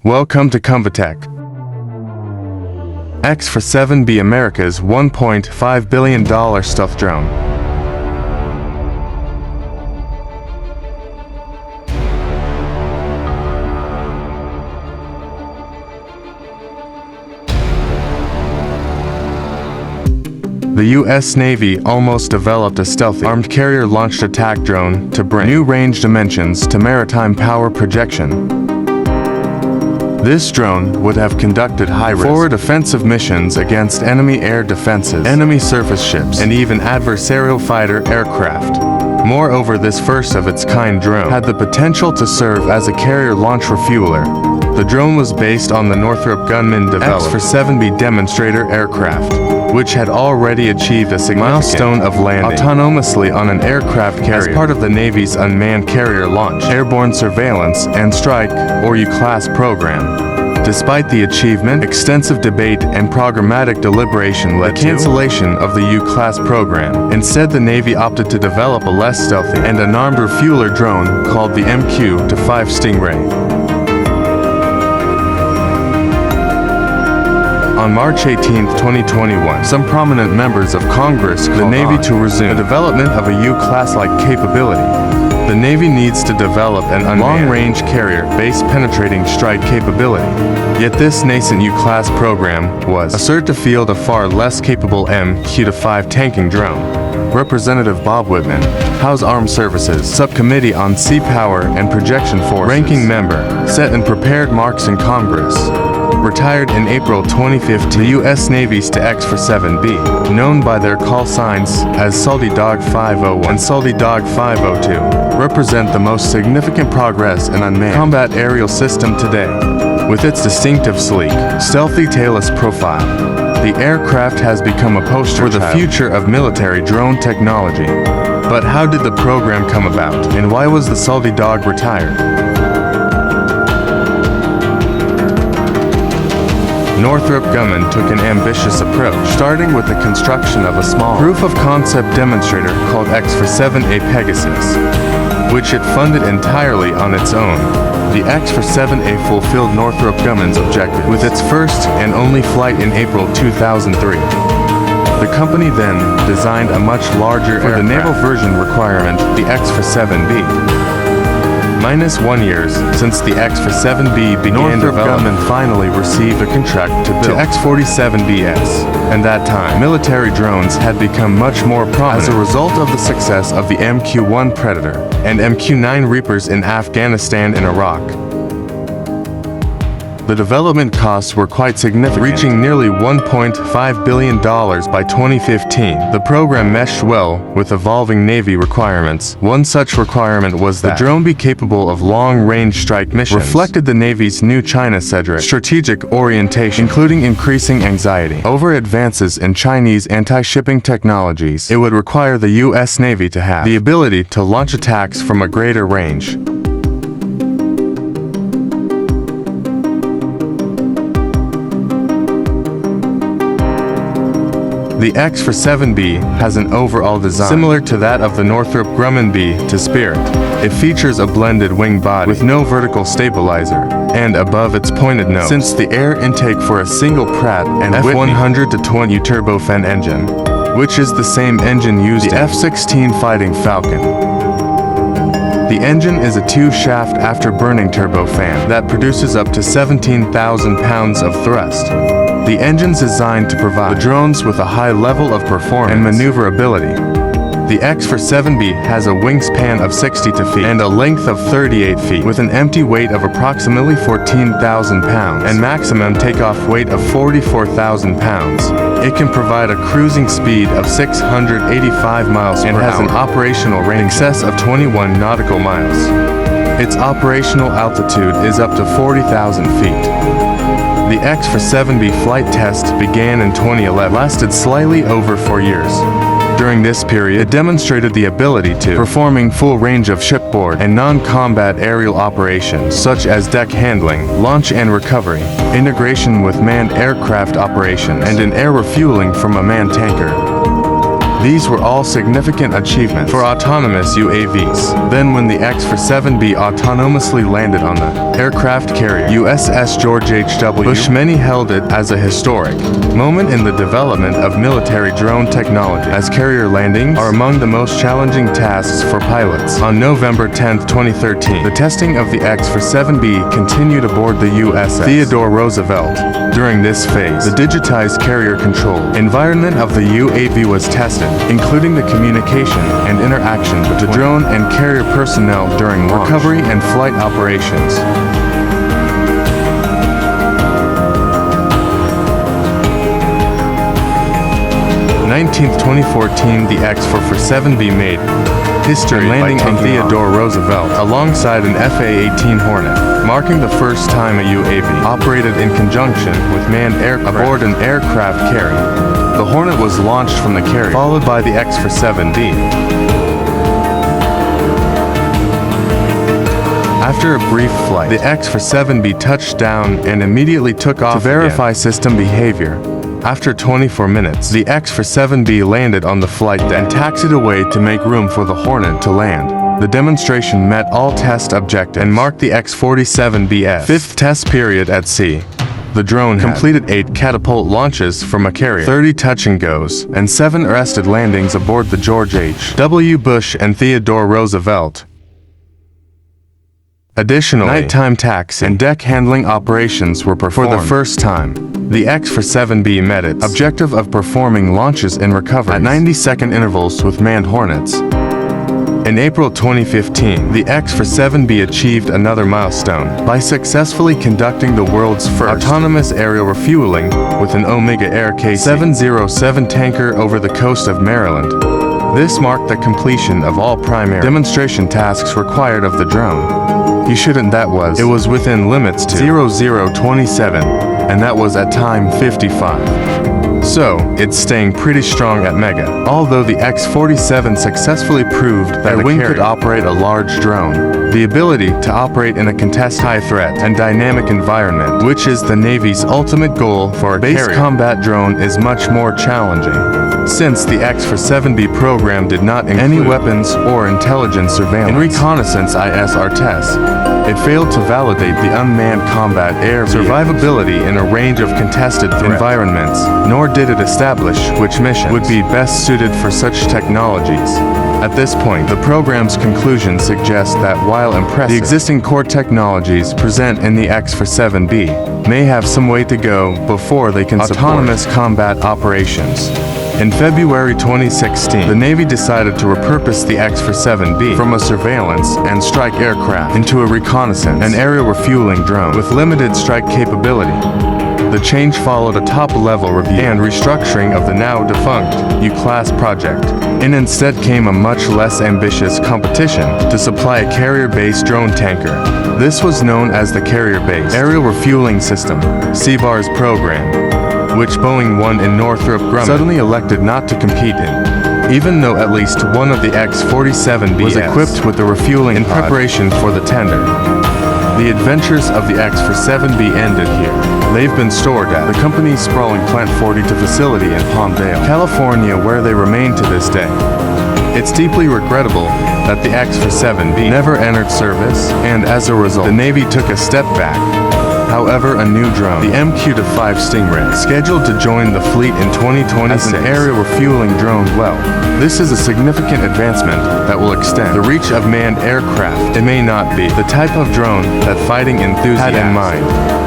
Welcome to Kumvitech. X-47B, America's $1.5 billion stealth drone. The U.S. Navy almost developed a stealthy, armed carrier-launched attack drone to bring new range dimensions to maritime power projection. This drone would have conducted high-risk forward offensive missions against enemy air defenses, enemy surface ships, and even adversarial fighter aircraft. Moreover, this first-of-its-kind drone had the potential to serve as a carrier launch refueler. The drone was based on the Northrop Grumman X-47B demonstrator aircraft, which had already achieved a significant milestone of landing autonomously on an aircraft carrier as part of the Navy's Unmanned Carrier Launch, Airborne Surveillance, and Strike, or UCAS program. Despite the achievement, extensive debate and programmatic deliberation led to the cancellation of the UCAS program. Instead, the Navy opted to develop a less stealthy and unarmed refueler drone called the MQ-5 Stingray. On March 18, 2021, some prominent members of Congress called the Navy to resume the development of a UCAS-like capability. The Navy needs to develop an unmanned long-range carrier-based penetrating strike capability. Yet this nascent UCAS program was assert to field a far less capable MQ-5 tanking drone. Representative Bob Whitman, House Armed Services Subcommittee on Sea Power and Projection Forces ranking member, set and prepared marks in Congress. Retired in April 2015, the U.S. Navy's X-47B, known by their call signs as Salty Dog 501 and Salty Dog 502, represent the most significant progress in unmanned combat aerial system today. With its distinctive sleek, stealthy tailless profile, the aircraft has become a poster for the future of military drone technology. But how did the program come about, and why was the Salty Dog retired? Northrop Grumman took an ambitious approach, starting with the construction of a small proof-of-concept demonstrator called X-47A Pegasus, which it funded entirely on its own. The X-47A fulfilled Northrop Grumman's objective with its first and only flight in April 2003. The company then designed a much larger for the naval version requirement, the X-47B. -1 years since the X-47B began development, finally received a contract to build X-47BS, and that time, military drones had become much more prominent as a result of the success of the MQ-1 Predator and MQ-9 Reapers in Afghanistan and Iraq. The development costs were quite significant, reaching nearly $1.5 billion by 2015. The program meshed well with evolving Navy requirements. One such requirement was that the drone be capable of long-range strike missions, reflected the Navy's new China-centric strategic orientation, including increasing anxiety over advances in Chinese anti-shipping technologies. It would require the U.S. Navy to have the ability to launch attacks from a greater range. The X-47B has an overall design similar to that of the Northrop Grumman B to Spirit. It features a blended wing body with no vertical stabilizer, and above its pointed nose, since the air intake for a single Pratt and Whitney 120 turbofan engine, which is the same engine used in the F-16 Fighting Falcon. The engine is a two-shaft afterburning turbofan that produces up to 17,000 pounds of thrust. The engine's designed to provide the drones with a high level of performance and maneuverability. The X-47B has a wingspan of 62 feet and a length of 38 feet with an empty weight of approximately 14,000 pounds and maximum takeoff weight of 44,000 pounds. It can provide a cruising speed of 685 miles per hour and has an operational range in excess of 21 nautical miles. Its operational altitude is up to 40,000 feet. The X-47B flight test began in 2011, lasted slightly over 4 years. During this period, it demonstrated the ability to performing full range of shipboard and non-combat aerial operations such as deck handling, launch and recovery, integration with manned aircraft operation, and an air refueling from a manned tanker. These were all significant achievements for autonomous UAVs. Then when the X-47B autonomously landed on the aircraft carrier USS George H.W. Bush, many held it as a historic moment in the development of military drone technology, as carrier landings are among the most challenging tasks for pilots. On November 10, 2013, the testing of the X-47B continued aboard the USS Theodore Roosevelt. During this phase, the digitized carrier control environment of the UAV was tested, including the communication and interaction between the drone and carrier personnel during launch, recovery, and flight operations. 19th, 2014, the X-47B made history landing on Theodore Roosevelt alongside an FA-18 Hornet, marking the first time a UAV operated in conjunction with manned aircraft aboard an aircraft carrier. The Hornet was launched from the carrier, followed by the X-47B. After a brief flight, the X-47B touched down and immediately took off to verify system behavior. After 24 minutes, the X-47B landed on the flight deck and taxied away to make room for the Hornet to land. The demonstration met all test objectives and marked the X-47B's fifth test period at sea. The drone completed 8 catapult launches from a carrier, 30 touch-and-goes, and 7 arrested landings aboard the George H.W. Bush and Theodore Roosevelt. Additionally, nighttime taxi and deck handling operations were performed for the first time. The X-47B met its objective of performing launches and recovery at 90-second intervals with manned Hornets. In April 2015, the X-47B achieved another milestone by successfully conducting the world's first autonomous aerial refueling with an Omega Air KC-707 tanker over the coast of Maryland. This marked the completion of all primary demonstration tasks required of the drone. It was within limits to 0027, and that was at time 55. So, it's staying pretty strong at Mega. Although the X-47 successfully proved that a wing could operate a large drone, the ability to operate in a contested high-threat and dynamic environment, which is the Navy's ultimate goal for a base combat drone, is much more challenging. Since the X-47B program did not include any weapons or intelligence surveillance and reconnaissance ISR tests, it failed to validate the unmanned combat air survivability in a range of contested environments, nor did it establish which mission would be best suited for such technologies. At this point, the program's conclusion suggests that while impressive, the existing core technologies present in the X-47B may have some way to go before they can support autonomous combat operations. In February 2016, the Navy decided to repurpose the X-47B from a surveillance and strike aircraft into a reconnaissance and aerial refueling drone with limited strike capability. The change followed a top-level review and restructuring of the now-defunct UCAS project, and instead came a much less ambitious competition to supply a carrier-based drone tanker. This was known as the Carrier-Based Aerial Refueling System, CBARS program, which Boeing won in Northrop Grumman suddenly elected not to compete in, even though at least one of the X-47B was equipped with the refueling in preparation for the tender. The adventures of the X-47B ended here. They've been stored at the company's sprawling Plant 42 facility in Palmdale, California, where they remain to this day. It's deeply regrettable that the X-47B never entered service, and as a result, the Navy took a step back. However, a new drone, the MQ-5 Stingray, is scheduled to join the fleet in 2026 as an aerial refueling drone. This is a significant advancement that will extend the reach of manned aircraft. It may not be the type of drone that fighting enthusiasts had in mind.